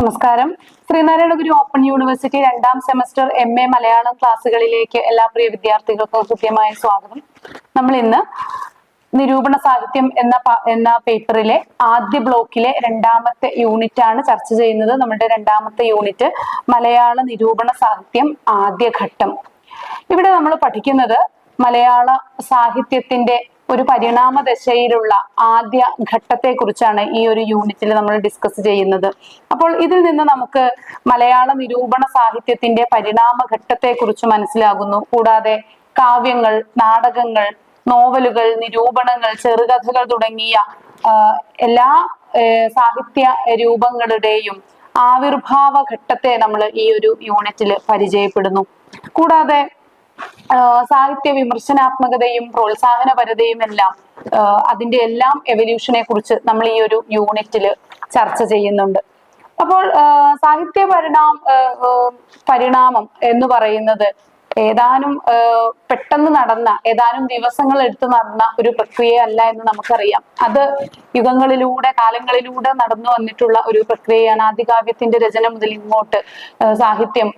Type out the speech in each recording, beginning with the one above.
നമസ്കാരം. ശ്രീനാരായണ ഗുരു open university രണ്ടാം semester MA Malayalam ക്ലാസ്സുകളിലേക്ക് എല്ലാ പ്രിയ വിദ്യാർത്ഥികൾക്കും കൃത്യമായ സ്വാഗതം. നമ്മൾ ഇന്ന് നിരൂപണ സാഹിത്യം എന്ന പേപ്പറിലെ ആദ്യ ബ്ലോക്കിലെ രണ്ടാമത്തെ യൂണിറ്റ് ആണ് ചർച്ച ചെയ്യുന്നത്. നമ്മുടെ രണ്ടാമത്തെ യൂണിറ്റ് മലയാള നിരൂപണ സാഹിത്യം ആദ്യഘട്ടം. ഇവിടെ നമ്മൾ പഠിക്കുന്നത് മലയാള സാഹിത്യത്തിന്റെ ഒരു പരിണാമ ദശയിലുള്ള ആദ്യ ഘട്ടത്തെ കുറിച്ചാണ് ഈ ഒരു യൂണിറ്റിൽ നമ്മൾ ഡിസ്കസ് ചെയ്യുന്നത്. അപ്പോൾ ഇതിൽ നിന്ന് നമുക്ക് മലയാള നിരൂപണ സാഹിത്യത്തിന്റെ പരിണാമ ഘട്ടത്തെ കുറിച്ച് മനസ്സിലാകുന്നു. കൂടാതെ കാവ്യങ്ങൾ, നാടകങ്ങൾ, നോവലുകൾ, നിരൂപണങ്ങൾ, ചെറുകഥകൾ തുടങ്ങിയ എല്ലാ സാഹിത്യ രൂപങ്ങളുടെയും ആവിർഭാവ ഘട്ടത്തെ നമ്മൾ ഈ ഒരു യൂണിറ്റിൽ പരിചയപ്പെടുന്നു. കൂടാതെ സാഹിത്യ വിമർശനാത്മകതയും പ്രോത്സാഹനപരതയും എല്ലാം അതിന്റെ എല്ലാം എവല്യൂഷനെ കുറിച്ച് നമ്മൾ ഈ ഒരു യൂണിറ്റിൽ ചർച്ച ചെയ്യുന്നുണ്ട്. അപ്പോൾ സാഹിത്യ പരിണാമം എന്ന് പറയുന്നത് ഏതാനും പെട്ടെന്ന് നടന്ന, ഏതാനും ദിവസങ്ങൾ എടുത്ത് നടന്ന ഒരു പ്രക്രിയയല്ല എന്ന് നമുക്കറിയാം. അത് യുഗങ്ങളിലൂടെ, കാലങ്ങളിലൂടെ നടന്നു വന്നിട്ടുള്ള ഒരു പ്രക്രിയയാണ്. ആദികാവ്യത്തിന്റെ രചന മുതൽ ഇങ്ങോട്ട് സാഹിത്യം,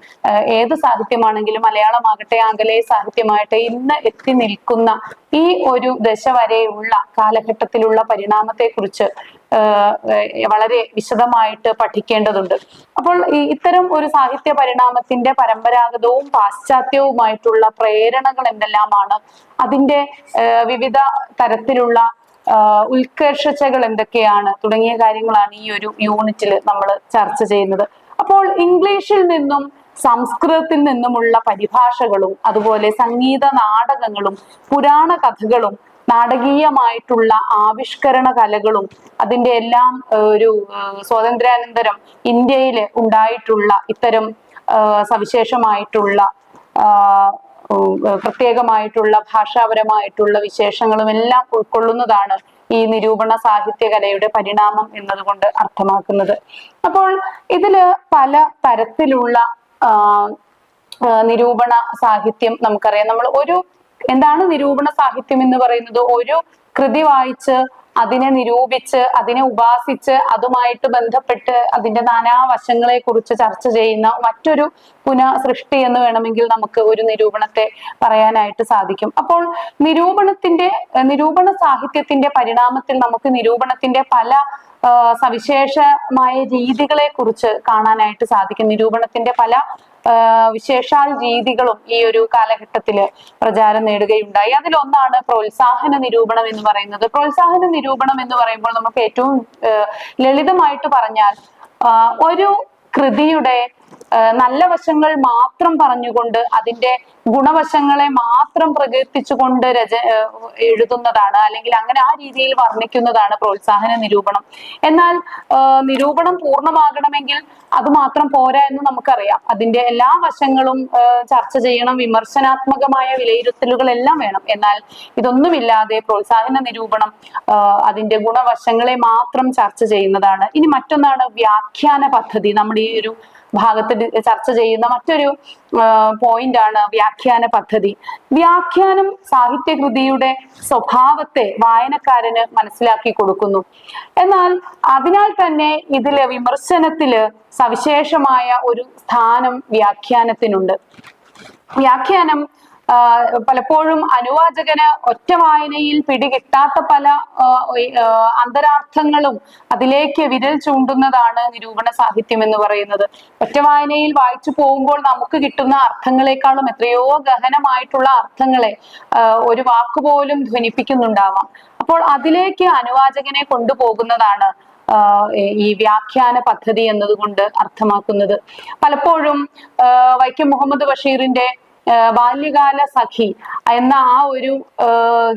ഏത് സാഹിത്യമാണെങ്കിലും മലയാളമാകട്ടെ ആംഗലേയ സാഹിത്യമാകട്ടെ, ഇന്ന് എത്തി നിൽക്കുന്ന ഈ ഒരു ദശ വരെയുള്ള കാലഘട്ടത്തിലുള്ള പരിണാമത്തെ കുറിച്ച് വളരെ വിശദമായിട്ട് പഠിക്കേണ്ടതുണ്ട്. അപ്പോൾ ഇത്തരം ഒരു സാഹിത്യ പരിണാമത്തിന്റെ പരമ്പരാഗതവും പാശ്ചാത്യവുമായിട്ടുള്ള പ്രേരണകൾ എന്തെല്ലാമാണ്, അതിന്റെ വിവിധ തരത്തിലുള്ള ഉത്കർഷകൾ എന്തൊക്കെയാണ് തുടങ്ങിയ കാര്യങ്ങളാണ് ഈ ഒരു യൂണിറ്റിൽ നമ്മൾ ചർച്ച ചെയ്യുന്നത്. അപ്പോൾ ഇംഗ്ലീഷിൽ നിന്നും സംസ്കൃതത്തിൽ നിന്നുമുള്ള പരിഭാഷകളും അതുപോലെ സംഗീത നാടകങ്ങളും പുരാണ കഥകളും നാടകീയമായിട്ടുള്ള ആവിഷ്കരണ കലകളും അതിന്റെ എല്ലാം ഒരു സ്വാതന്ത്ര്യാനന്തരം ഇന്ത്യയിൽ ഉണ്ടായിട്ടുള്ള ഇത്തരം സവിശേഷമായിട്ടുള്ള പ്രത്യേകമായിട്ടുള്ള ഭാഷാപരമായിട്ടുള്ള വിശേഷങ്ങളും എല്ലാം ഉൾക്കൊള്ളുന്നതാണ് ഈ നിരൂപണ സാഹിത്യകലയുടെ പരിണാമം എന്നതുകൊണ്ട് അർത്ഥമാക്കുന്നത്. അപ്പോൾ ഇതില് പല തരത്തിലുള്ള നിരൂപണ സാഹിത്യം നമുക്കറിയാം. നമ്മൾ എന്താണ് നിരൂപണ സാഹിത്യം എന്ന് പറയുന്നത്? ഒരു കൃതി വായിച്ച് അതിനെ നിരൂപിച്ച് അതിനെ ഉപാസിച്ച് അതുമായിട്ട് ബന്ധപ്പെട്ട് അതിന്റെ നാനാവശങ്ങളെ കുറിച്ച് ചർച്ച ചെയ്യുന്ന മറ്റൊരു പുനഃസൃഷ്ടി എന്ന് വേണമെങ്കിൽ നമുക്ക് ഒരു നിരൂപണത്തെ പറയാനായിട്ട് സാധിക്കും. അപ്പോൾ നിരൂപണ സാഹിത്യത്തിന്റെ പരിണാമത്തിൽ നമുക്ക് നിരൂപണത്തിന്റെ പല സവിശേഷമായ രീതികളെ കുറിച്ച് കാണാനായിട്ട് സാധിക്കും. നിരൂപണത്തിന്റെ പല വിശേഷാൽ രീതികളും ഈ ഒരു കാലഘട്ടത്തില് പ്രചാരം നേടുകയുണ്ടായി. അതിലൊന്നാണ് പ്രോത്സാഹന നിരൂപണം എന്ന് പറയുന്നത്. പ്രോത്സാഹന നിരൂപണം എന്ന് പറയുമ്പോൾ നമുക്ക് ഏറ്റവും ലളിതമായിട്ട് പറഞ്ഞാൽ ഒരു കൃതിയുടെ നല്ല വശങ്ങൾ മാത്രം പറഞ്ഞുകൊണ്ട് അതിന്റെ ഗുണവശങ്ങളെ മാത്രം പ്രകീർത്തിച്ചുകൊണ്ട് എഴുതുന്നതാണ്, അല്ലെങ്കിൽ അങ്ങനെ ആ രീതിയിൽ വർണ്ണിക്കുന്നതാണ് പ്രോത്സാഹന നിരൂപണം. എന്നാൽ നിരൂപണം പൂർണ്ണമാകണമെങ്കിൽ അത് മാത്രം പോരാ എന്ന് നമുക്കറിയാം. അതിന്റെ എല്ലാ വശങ്ങളും ചർച്ച ചെയ്യണം, വിമർശനാത്മകമായ വിലയിരുത്തലുകൾ എല്ലാം വേണം. എന്നാൽ ഇതൊന്നുമില്ലാതെ പ്രോത്സാഹന നിരൂപണം അതിന്റെ ഗുണവശങ്ങളെ മാത്രം ചർച്ച ചെയ്യുന്നതാണ്. ഇനി മറ്റൊന്നാണ് വ്യാഖ്യാന പദ്ധതി. നമ്മുടെ ഈ ഒരു ഭാഗത്ത് ചർച്ച ചെയ്യുന്ന മറ്റൊരു പോയിന്റ് ആണ് വ്യാഖ്യാന പദ്ധതി. വ്യാഖ്യാനം സാഹിത്യകൃതിയുടെ സ്വഭാവത്തെ വായനക്കാരന് മനസ്സിലാക്കി കൊടുക്കുന്നു. എന്നാൽ അതിനാൽ തന്നെ ഇതില് വിമർശനത്തില് സവിശേഷമായ ഒരു സ്ഥാനം വ്യാഖ്യാനത്തിനുണ്ട്. വ്യാഖ്യാനം പലപ്പോഴും അനുവാചകന് ഒറ്റ വായനയിൽ പിടികിട്ടാത്ത പല അന്തരാർത്ഥങ്ങളും അതിലേക്ക് വിരൽ ചൂണ്ടുന്നതാണ് നിരൂപണ സാഹിത്യം എന്ന് പറയുന്നത്. ഒറ്റ വായനയിൽ വായിച്ചു പോകുമ്പോൾ നമുക്ക് കിട്ടുന്ന അർത്ഥങ്ങളെക്കാളും എത്രയോ ഗഹനമായിട്ടുള്ള അർത്ഥങ്ങളെ ഒരു വാക്കുപോലും ധ്വനിപ്പിക്കുന്നുണ്ടാവാം. അപ്പോൾ അതിലേക്ക് അനുവാചകനെ കൊണ്ടുപോകുന്നതാണ് ഈ വ്യാഖ്യാന പദ്ധതി എന്നതുകൊണ്ട് അർത്ഥമാക്കുന്നത്. പലപ്പോഴും വൈക്കം മുഹമ്മദ് ബഷീറിന്റെ ബാല്യകാല സഖി എന്ന ആ ഒരു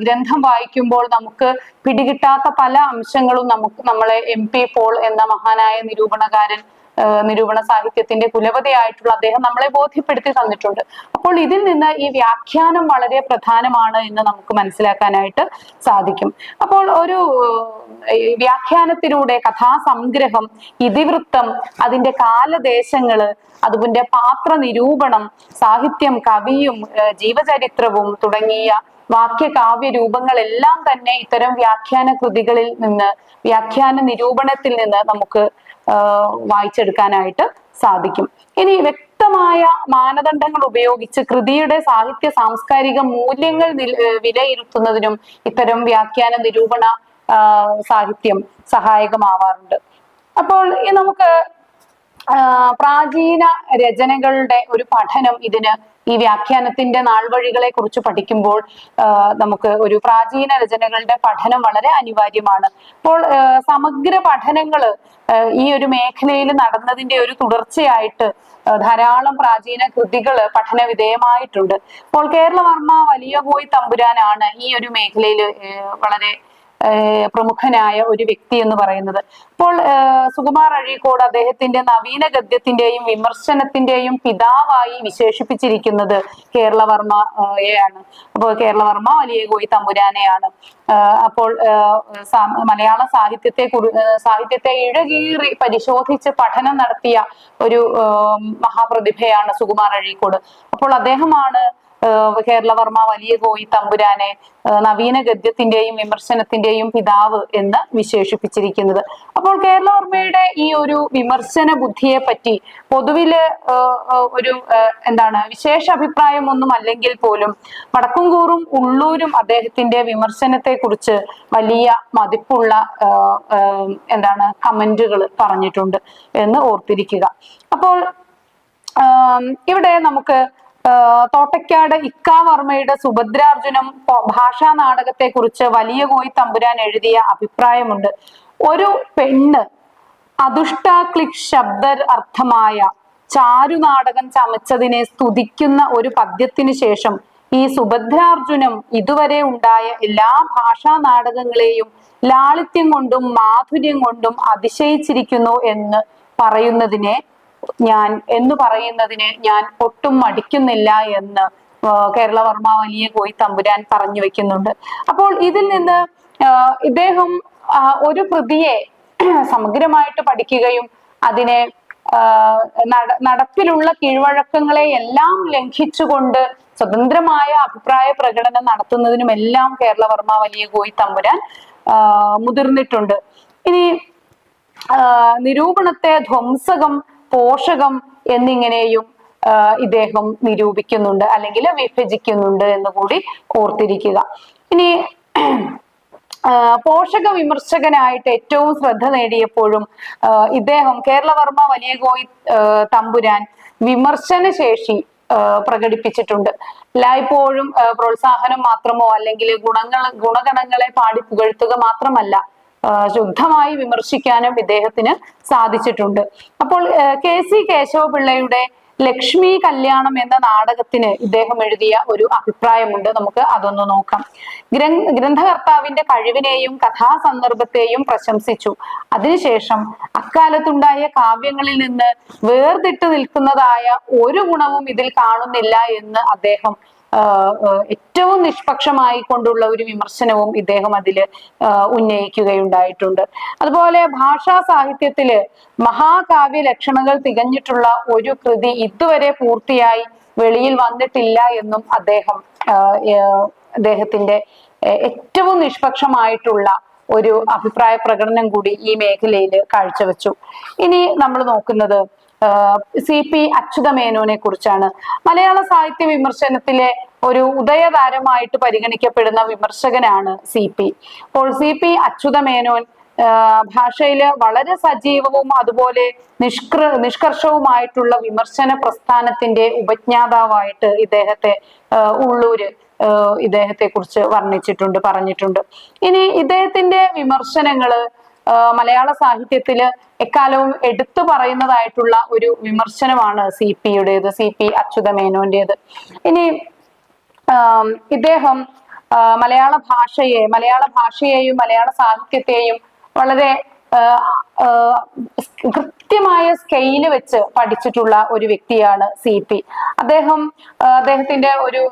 ഗ്രന്ഥം വായിക്കുമ്പോൾ നമുക്ക് പിടികിട്ടാത്ത പല അംശങ്ങളും നമ്മളെ MP പോൾ എന്ന മഹാനായ നിരൂപണ സാഹിത്യത്തിന്റെ കുലപതിയായിട്ടുള്ള അദ്ദേഹം നമ്മളെ ബോധ്യപ്പെടുത്തി തന്നിട്ടുണ്ട്. അപ്പോൾ ഇതിൽ നിന്ന് ഈ വ്യാഖ്യാനം വളരെ പ്രധാനമാണ് എന്ന് നമുക്ക് മനസ്സിലാക്കാനായിട്ട് സാധിക്കും. അപ്പോൾ ഒരു വ്യാഖ്യാനത്തിലൂടെ കഥാസംഗ്രഹം, ഇതിവൃത്തം, അതിന്റെ കാലദേശങ്ങള്, അതുപോലെ പാത്ര നിരൂപണം, സാഹിത്യം, കവിയും ജീവചരിത്രവും തുടങ്ങിയ വാക്യകാവ്യ രൂപങ്ങളെല്ലാം തന്നെ ഇത്തരം വ്യാഖ്യാന കൃതികളിൽ നിന്ന്, വ്യാഖ്യാന നിരൂപണത്തിൽ നിന്ന് നമുക്ക് വായിച്ചെടുക്കാനായിട്ട് സാധിക്കും. ഇനി വ്യക്തമായ മാനദണ്ഡങ്ങൾ ഉപയോഗിച്ച് കൃതിയുടെ സാഹിത്യ സാംസ്കാരിക മൂല്യങ്ങൾ വിലയിരുത്തുന്നതിനും ഇത്തരം വ്യാഖ്യാന നിരൂപണ സാഹിത്യം സഹായകമാവാറുണ്ട്. അപ്പോൾ നമുക്ക് പ്രാചീന രചനകളുടെ ഒരു പഠനം ഇതിന് ഈ വ്യാഖ്യാനത്തിന്റെ നാൾവഴികളെ കുറിച്ച് പഠിക്കുമ്പോൾ നമുക്ക് ഒരു പ്രാചീന രചനകളുടെ പഠനം വളരെ അനിവാര്യമാണ്. അപ്പോൾ സമഗ്ര പഠനങ്ങള് ഈ ഒരു മേഖലയിൽ നടന്നതിന്റെ ഒരു തുടർച്ചയായിട്ട് ധാരാളം പ്രാചീന കൃതികൾ പഠന വിധേയമായിട്ടുണ്ട്. അപ്പോൾ കേരളവർമ്മ വലിയ കോയി തമ്പുരാനാണ് ഈ ഒരു മേഖലയിൽ വളരെ പ്രമുഖനായ ഒരു വ്യക്തി എന്ന് പറയുന്നത്. അപ്പോൾ സുകുമാർ അഴീക്കോട് അദ്ദേഹത്തിന്റെ നവീന ഗദ്യത്തിന്റെയും വിമർശനത്തിന്റെയും പിതാവായി വിശേഷിപ്പിച്ചിരിക്കുന്നത് കേരളവർമ്മയെയാണ്. അപ്പോൾ കേരളവർമ്മ വലിയ കോയി തമ്പുരാനെയാണ്. അപ്പോൾ മലയാള സാഹിത്യത്തെ ഇഴകീറി പരിശോധിച്ച് പഠനം നടത്തിയ ഒരു മഹാപ്രതിഭയാണ് സുകുമാർ അഴീക്കോട്. അപ്പോൾ അദ്ദേഹമാണ് കേരളവർമ്മ വലിയ കോയി തമ്പുരാനെ നവീന ഗദ്യത്തിന്റെയും വിമർശനത്തിന്റെയും പിതാവ് എന്ന് വിശേഷിപ്പിച്ചിരിക്കുന്നത്. അപ്പോൾ കേരളവർമ്മയുടെ ഈ ഒരു വിമർശന ബുദ്ധിയെ പറ്റി പൊതുവില് ഒരു വിശേഷ അഭിപ്രായമൊന്നും അല്ലെങ്കിൽ പോലും വടക്കുംകൂറും ഉള്ളൂരും അദ്ദേഹത്തിന്റെ വിമർശനത്തെ കുറിച്ച് വലിയ മതിപ്പുള്ള കമന്റുകൾ പറഞ്ഞിട്ടുണ്ട് എന്ന് ഓർത്തിരിക്കുക. അപ്പോൾ ഇവിടെ നമുക്ക് തോട്ടയ്ക്കാട് ഇക്കാവർമ്മയുടെ സുഭദ്രാർജുനം ഭാഷാ നാടകത്തെ കുറിച്ച് വലിയ കോയി തമ്പുരാൻ എഴുതിയ അഭിപ്രായമുണ്ട്. ഒരു പെണ്ണ് അദുഷ്ടാക്ലിക് ശബ്ദ അർത്ഥമായ ചാരുനാടകം ചമച്ചതിനെ സ്തുതിക്കുന്ന ഒരു പദ്യത്തിന് ശേഷം ഈ സുഭദ്രാർജുനം ഇതുവരെ ഉണ്ടായ എല്ലാ ഭാഷാ നാടകങ്ങളെയും ലാളിത്യം കൊണ്ടും മാധുര്യം കൊണ്ടും അതിശയിച്ചിരിക്കുന്നു എന്ന് പറയുന്നതിനെ ഞാൻ ഒട്ടും മടിക്കുന്നില്ല എന്ന് കേരളവർമ്മ വലിയ കോയി തമ്പുരാൻ പറഞ്ഞു വെക്കുന്നുണ്ട്. അപ്പോൾ ഇതിൽ നിന്ന് ഇദ്ദേഹം ഒരു കൃതിയെ സമഗ്രമായിട്ട് പഠിക്കുകയും അതിനെ നടപ്പിലുള്ള കീഴ്വഴക്കങ്ങളെ എല്ലാം ലംഘിച്ചുകൊണ്ട് സ്വതന്ത്രമായ അഭിപ്രായ പ്രകടനം നടത്തുന്നതിനുമെല്ലാം കേരളവർമ്മ വലിയ കോയി തമ്പുരാൻ മുതിർന്നിട്ടുണ്ട്. ഇനി നിരൂപണത്തെ ധ്വംസകം, പോഷകം എന്നിങ്ങനെയും ഇദ്ദേഹം നിരൂപിക്കുന്നുണ്ട് അല്ലെങ്കിൽ വിഭജിക്കുന്നുണ്ട് എന്ന് കൂടി ഓർത്തിരിക്കുക. ഇനി പോഷക വിമർശകനായിട്ട് ഏറ്റവും ശ്രദ്ധ നേടിയപ്പോഴും ഇദ്ദേഹം കേരളവർമ്മ വലിയ കോയി തമ്പുരാൻ വിമർശന ശേഷി പ്രകടിപ്പിച്ചിട്ടുണ്ട്. എല്ലായ്പ്പോഴും പ്രോത്സാഹനം മാത്രമോ അല്ലെങ്കിൽ ഗുണഗണങ്ങളെ പാടി പുകഴ്ത്തുക മാത്രമല്ല, ശുദ്ധമായി വിമർശിക്കാനും ഇദ്ദേഹത്തിന് സാധിച്ചിട്ടുണ്ട്. അപ്പോൾ KC കേശവപിള്ളയുടെ ലക്ഷ്മി കല്യാണം എന്ന നാടകത്തിന് ഇദ്ദേഹം എഴുതിയ ഒരു അഭിപ്രായമുണ്ട്. നമുക്ക് അതൊന്ന് നോക്കാം. ഗ്രന്ഥകർത്താവിന്റെ കഴിവിനെയും കഥാസന്ദർഭത്തെയും പ്രശംസിച്ചു. അതിനുശേഷം അക്കാലത്തുണ്ടായ കാവ്യങ്ങളിൽ നിന്ന് വേർതിട്ട് നിൽക്കുന്നതായ ഒരു ഗുണവും ഇതിൽ കാണുന്നില്ല എന്ന് അദ്ദേഹം ഏറ്റവും നിഷ്പക്ഷമായി കൊണ്ടുള്ള ഒരു വിമർശനവും ഇദ്ദേഹം അതിൽ ഉന്നയിക്കുകയുണ്ടായിട്ടുണ്ട്. അതുപോലെ ഭാഷാ സാഹിത്യത്തില് മഹാകാവ്യ ലക്ഷണങ്ങൾ തികഞ്ഞിട്ടുള്ള ഒരു കൃതി ഇതുവരെ പൂർത്തിയായി വെളിയിൽ വന്നിട്ടില്ല എന്നും അദ്ദേഹത്തിന്റെ ഏറ്റവും നിഷ്പക്ഷമായിട്ടുള്ള ഒരു അഭിപ്രായ പ്രകടനം കൂടി ഈ മേഖലയിൽ കാഴ്ചവെച്ചു. ഇനി നമ്മൾ നോക്കുന്നത് CP അച്യുതമേനോനെ കുറിച്ചാണ്. മലയാള സാഹിത്യ വിമർശനത്തിലെ ഒരു ഉദയതാരമായിട്ട് പരിഗണിക്കപ്പെടുന്ന വിമർശകനാണ് CP. അപ്പോൾ CP അച്യുതമേനോൻ ഭാഷയില് വളരെ സജീവവും അതുപോലെ നിഷ്കർഷവുമായിട്ടുള്ള വിമർശന പ്രസ്ഥാനത്തിന്റെ ഉപജ്ഞാതാവായിട്ട് ഉള്ളൂര് ഇദ്ദേഹത്തെ കുറിച്ച് പറഞ്ഞിട്ടുണ്ട്. ഇനി ഇദ്ദേഹത്തിന്റെ വിമർശനങ്ങള് മലയാള സാഹിത്യത്തില് എക്കാലവും എടുത്തു പറയുന്നതായിട്ടുള്ള ഒരു വിമർശനമാണ് CPയുടേത്, CP അച്യുതമേനോന്റേത്. ഇനി ഇദ്ദേഹം മലയാള ഭാഷയെയും മലയാള സാഹിത്യത്തെയും വളരെ കൃത്യമായ സ്കെയില് വെച്ച് പഠിച്ചിട്ടുള്ള ഒരു വ്യക്തിയാണ് CP. അദ്ദേഹത്തിന്റെ ഒരു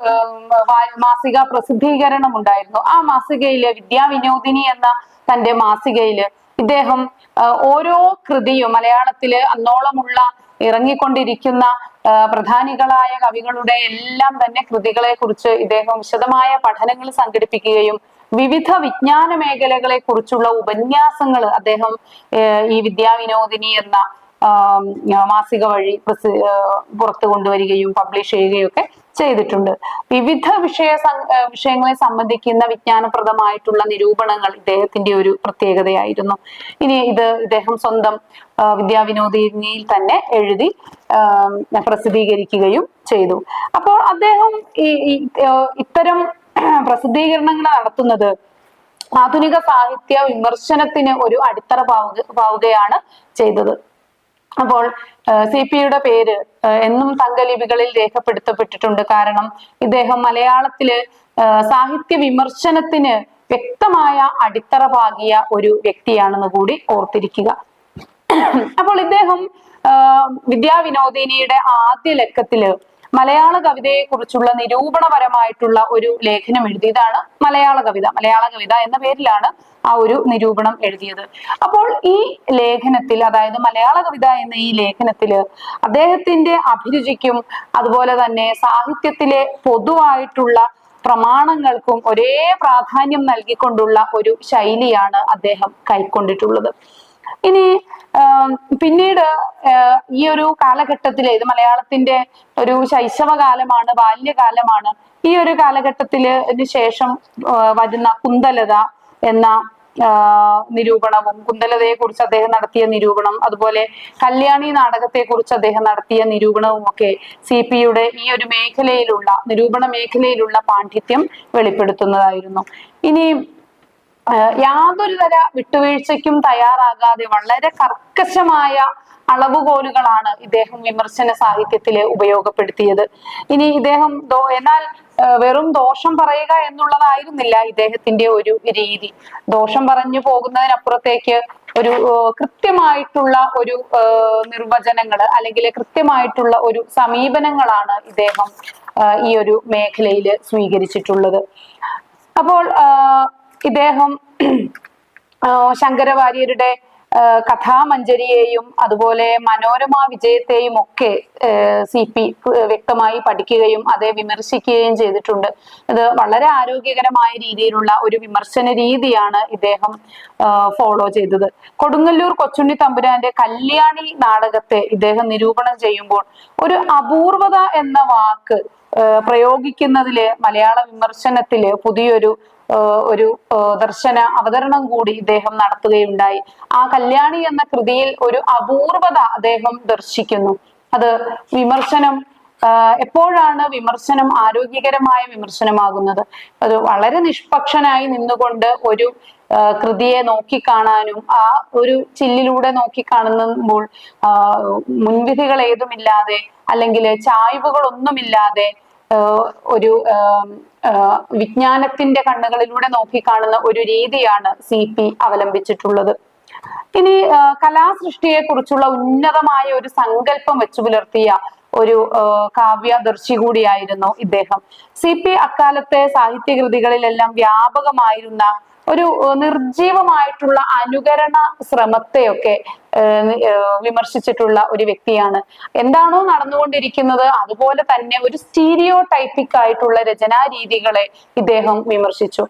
മാസിക പ്രസിദ്ധീകരണം ഉണ്ടായിരുന്നു. ആ മാസികയില് വിദ്യാവിനോദിനി എന്ന തന്റെ മാസികയില് ഇദ്ദേഹം ഓരോ കൃതിയും മലയാളത്തില് അന്നോളമുള്ള ഇറങ്ങിക്കൊണ്ടിരിക്കുന്ന പ്രധാനികളായ കവികളുടെ എല്ലാം തന്നെ കൃതികളെ കുറിച്ച് ഇദ്ദേഹം വിശദമായ പഠനങ്ങൾ സംഘടിപ്പിക്കുകയും വിവിധ വിജ്ഞാന മേഖലകളെ കുറിച്ചുള്ള ഉപന്യാസങ്ങൾ അദ്ദേഹം ഈ വിദ്യാവിനോദിനി എന്ന മാസിക വഴി പുറത്തു കൊണ്ടുവരികയും പബ്ലിഷ് ചെയ്യുകയും ഒക്കെ ചെയ്തിട്ടുണ്ട്. വിവിധ വിഷയങ്ങളെ സംബന്ധിക്കുന്ന വിജ്ഞാനപ്രദമായിട്ടുള്ള നിരൂപണങ്ങൾ ഇദ്ദേഹത്തിന്റെ ഒരു പ്രത്യേകതയായിരുന്നു. ഇനി ഇദ്ദേഹം സ്വന്തം വിദ്യാവിനോദിനിയിൽ തന്നെ എഴുതി പ്രസിദ്ധീകരിക്കുകയും ചെയ്തു. അപ്പോൾ അദ്ദേഹം ഇത്തരം പ്രസിദ്ധീകരണങ്ങൾ നടത്തുന്നത് ആധുനിക സാഹിത്യ വിമർശനത്തിന് ഒരു അടിത്തറ പാവുകയാണ് ചെയ്തത്. അപ്പോൾ CP-യുടെ പേര് എന്നും തങ്കലിപികളിൽ രേഖപ്പെടുത്തപ്പെട്ടിട്ടുണ്ട്. കാരണം ഇദ്ദേഹം മലയാളത്തില് സാഹിത്യ വിമർശനത്തിന് വ്യക്തമായ അടിത്തറ പാകിയ ഒരു വ്യക്തിയാണെന്ന് കൂടി ഓർത്തിരിക്കുക. അപ്പോൾ ഇദ്ദേഹം വിദ്യാവിനോദിനിയുടെ ആദ്യ ലക്കത്തില് മലയാള കവിതയെ കുറിച്ചുള്ള നിരൂപണപരമായിട്ടുള്ള ഒരു ലേഖനം എഴുതി. ഇതാണ് മലയാള കവിത എന്ന പേരിലാണ് ആ ഒരു നിരൂപണം എഴുതിയത്. അപ്പോൾ ഈ ലേഖനത്തിൽ, അതായത് മലയാള കവിത എന്ന ഈ ലേഖനത്തില് അദ്ദേഹത്തിന്റെ അഭിരുചിക്കും അതുപോലെ തന്നെ സാഹിത്യത്തിലെ പൊതുവായിട്ടുള്ള പ്രമാണങ്ങൾക്കും ഒരേ പ്രാധാന്യം നൽകിക്കൊണ്ടുള്ള ഒരു ശൈലിയാണ് അദ്ദേഹം കൈക്കൊണ്ടിട്ടുള്ളത്. ഇനി പിന്നീട് ഈ ഒരു കാലഘട്ടത്തിലെ, ഇത് മലയാളത്തിന്റെ ഒരു ശൈശവകാലമാണ്, ബാല്യകാലമാണ്. ഈ ഒരു കാലഘട്ടത്തിന് ശേഷം വരുന്ന കുന്തലത എന്ന നിരൂപണവും, കുന്തലതയെ കുറിച്ച് അദ്ദേഹം നടത്തിയ നിരൂപണം, അതുപോലെ കല്യാണി നാടകത്തെ കുറിച്ച് അദ്ദേഹം നടത്തിയ നിരൂപണവും ഒക്കെ CP-യുടെ ഈ ഒരു മേഖലയിലുള്ള, നിരൂപണ മേഖലയിലുള്ള പാണ്ഡിത്യം വെളിപ്പെടുത്തുന്നതായിരുന്നു. ഇനി യാതൊരു തര വിട്ടുവീഴ്ചയ്ക്കും തയ്യാറാകാതെ വളരെ കർക്കശമായ അളവുകോലുകളാണ് ഇദ്ദേഹം വിമർശന സാഹിത്യത്തില് ഉപയോഗപ്പെടുത്തിയത്. ഇനി ഇദ്ദേഹം എന്നാൽ വെറും ദോഷം പറയുക എന്നുള്ളതായിരുന്നില്ല ഇദ്ദേഹത്തിന്റെ ഒരു രീതി. ദോഷം പറഞ്ഞു പോകുന്നതിനപ്പുറത്തേക്ക് ഒരു കൃത്യമായിട്ടുള്ള ഒരു നിർവചനങ്ങള് അല്ലെങ്കിൽ കൃത്യമായിട്ടുള്ള ഒരു സമീപനങ്ങളാണ് ഇദ്ദേഹം ഈ ഒരു മേഖലയിൽ സ്വീകരിച്ചിട്ടുള്ളത്. അപ്പോൾ ഇദ്ദേഹം ശങ്കരവാര്യരുടെ കഥാമഞ്ജരിയെയും അതുപോലെ മനോരമ വിജയത്തെയും ഒക്കെ CP വ്യക്തമായി പഠിക്കുകയും അതേ വിമർശിക്കുകയും ചെയ്തിട്ടുണ്ട്. ഇത് വളരെ ആരോഗ്യകരമായ രീതിയിലുള്ള ഒരു വിമർശന രീതിയാണ് ഇദ്ദേഹം ഫോളോ ചെയ്തത്. കൊടുങ്ങല്ലൂർ കൊച്ചുണ്ണി തമ്പുരാന്റെ കല്യാണി നാടകത്തെ ഇദ്ദേഹം നിരൂപണം ചെയ്യുമ്പോൾ ഒരു അപൂർവത എന്ന വാക്ക് പ്രയോഗിക്കുന്നതില് മലയാള വിമർശനത്തില് പുതിയൊരു ദർശന അവതരണം കൂടി ഇദ്ദേഹം നടത്തുകയുണ്ടായി. ആ കല്യാണി എന്ന കൃതിയിൽ ഒരു അപൂർവത അദ്ദേഹം ദർശിക്കുന്നു. അത് വിമർശനം എപ്പോഴാണ് വിമർശനം ആരോഗ്യകരമായ വിമർശനമാകുന്നത്? അത് വളരെ നിഷ്പക്ഷനായി നിന്നുകൊണ്ട് ഒരു കൃതിയെ നോക്കിക്കാണാനും ആ ഒരു ചില്ലിലൂടെ നോക്കിക്കാണുമ്പോൾ മുൻവിധികൾ ഏതുമില്ലാതെ അല്ലെങ്കിൽ ചായ്വുകളൊന്നുമില്ലാതെ ഒരു വിജ്ഞാനത്തിന്റെ കണ്ണുകളിലൂടെ നോക്കിക്കാണുന്ന ഒരു രീതിയാണ് CP അവലംബിച്ചിട്ടുള്ളത്. ഇനി കലാസൃഷ്ടിയെ കുറിച്ചുള്ള ഉന്നതമായ ഒരു സങ്കല്പം വെച്ചു പുലർത്തിയ ഒരു കാവ്യദർശി കൂടിയായിരുന്നു ഇദ്ദേഹം. CP അക്കാലത്തെ സാഹിത്യകൃതികളിലെല്ലാം വ്യാപകമായിരുന്ന ഒരു നിർജീവമായിട്ടുള്ള അനുകരണ ശ്രമത്തെയൊക്കെ വിമർശിച്ചിട്ടുള്ള ഒരു വ്യക്തിയാണ്. എന്താണോ നടന്നുകൊണ്ടിരിക്കുന്നത് അതുപോലെ തന്നെ ഒരു സ്റ്റീരിയോ ടൈപ്പിക് ആയിട്ടുള്ള രചനാ രീതികളെ ഇദ്ദേഹം വിമർശിച്ചു.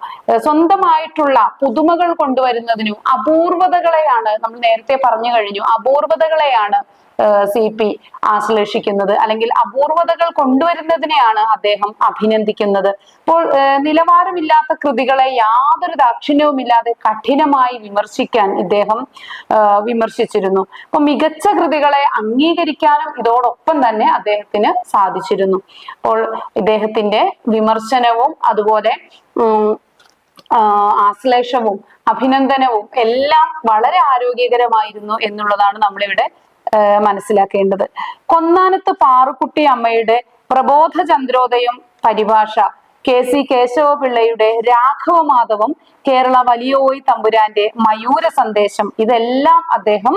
സ്വന്തമായിട്ടുള്ള പുതുമകൾ കൊണ്ടുവരുന്നതിനും അപൂർവതകളെയാണ്, നമ്മൾ നേരത്തെ പറഞ്ഞു കഴിഞ്ഞു, അപൂർവതകളെയാണ് CP ആശ്ലേഷിക്കുന്നത്, അല്ലെങ്കിൽ അപൂർവതകൾ കൊണ്ടുവരുന്നതിനെയാണ് അദ്ദേഹം അഭിനന്ദിക്കുന്നത്. അപ്പോൾ നിലവാരമില്ലാത്ത കൃതികളെ യാതൊരു ദാക്ഷിണ്യവുമില്ലാതെ കഠിനമായി വിമർശിക്കാൻ ഇദ്ദേഹം വിമർശിച്ചിരുന്നു. അപ്പൊ മികച്ച കൃതികളെ അംഗീകരിക്കാനും ഇതോടൊപ്പം തന്നെ അദ്ദേഹത്തിന് സാധിച്ചിരുന്നു. അപ്പോൾ ഇദ്ദേഹത്തിന്റെ വിമർശനവും അതുപോലെ ആശ്ലേഷവും അഭിനന്ദനവും എല്ലാം വളരെ ആരോഗ്യകരമായിരുന്നു എന്നുള്ളതാണ് നമ്മളിവിടെ മനസ്സിലാക്കേണ്ടത്. കൊന്നാനത്ത് പാറുക്കുട്ടി അമ്മയുടെ പ്രബോധ ചന്ദ്രോദയം പരിഭാഷ, KC കേശവപിള്ളയുടെ രാഘവമാധവം, കേരള വലിയോയി തമ്പുരാന്റെ മയൂര സന്ദേശം, ഇതെല്ലാം അദ്ദേഹം